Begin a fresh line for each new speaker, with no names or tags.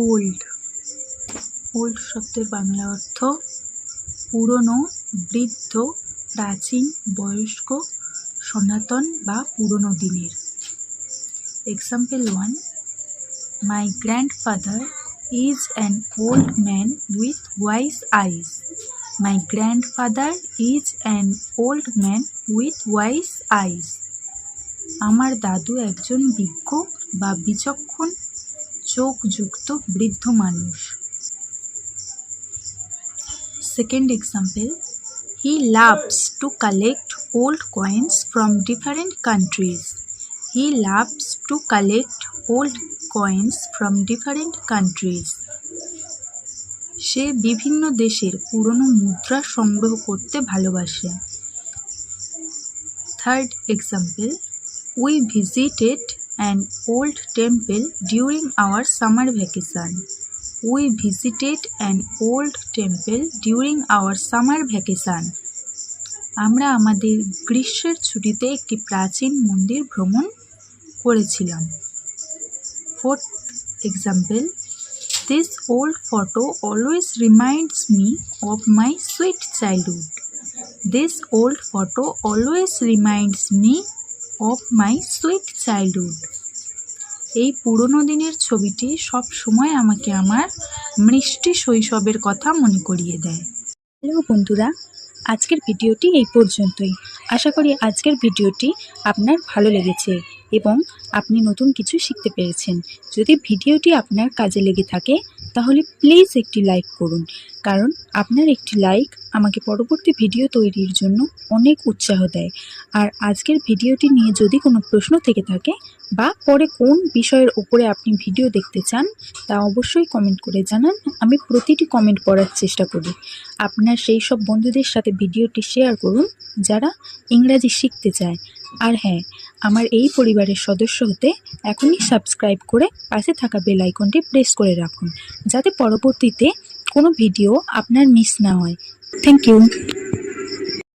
Old old শব্দের বাংলা অর্থ পুরনো, বৃদ্ধ, প্রাচীন, বয়স্ক, সনাতন বা পুরনো দিনের। Example 1, my grandfather is an old man with wise eyes. My grandfather is an old man with wise eyes. আমার দাদু একজন বিজ্ঞ বা বিচক্ষণ চোখযুক্ত বৃদ্ধ মানুষ। Second example, he loves to collect old coins from different countries. He loves to collect old coins from different countries. সে বিভিন্ন দেশের পুরনো মুদ্রা সংগ্রহ করতে ভালোবাসে। Third example, we visited an old temple during our summer vacation. We visited an old temple during our summer vacation. আমরা আমাদের গ্রীষ্মের ছুটিতে একটি প্রাচীন মন্দির ভ্রমণ করেছিলাম। Fourth example, this old photo always reminds me of my sweet childhood. This old photo always reminds me of my sweet childhood. এই পুরনো দিনের ছবিটি সব সময় আমাকে আমার মিষ্টি শৈশবের কথা মনে করিয়ে দেয়। হ্যালো বন্ধুরা, আজকের ভিডিওটি এই পর্যন্তই। আশা করি আজকের ভিডিওটি আপনার ভালো লেগেছে এবং আপনি নতুন কিছু শিখতে পেরেছেন। যদি ভিডিওটি আপনার কাজে লেগে থাকে তাহলে প্লিজ একটি লাইক করুন, কারণ আপনার একটি লাইক আমাকে পরবর্তী ভিডিও তৈরির জন্য অনেক উৎসাহ দেয়। আর আজকের ভিডিওটি নিয়ে যদি কোনো প্রশ্ন থেকে থাকে বা পরে কোন বিষয়ের উপরে আপনি ভিডিও দেখতে চান তা অবশ্যই কমেন্ট করে জানান। আমি প্রতিটি কমেন্ট পড়ার চেষ্টা করি। আপনার সেই সব বন্ধুদের সাথে ভিডিওটি শেয়ার করুন যারা ইংরাজি শিখতে চায়। আর হ্যাঁ, আমার এই পরিবারের সদস্য হতে এখনই সাবস্ক্রাইব করে পাশে থাকা বেল আইকনটি প্রেস করে রাখুন, যাতে পরবর্তীতে কোনো ভিডিও আপনার মিস না হয়। Thank you.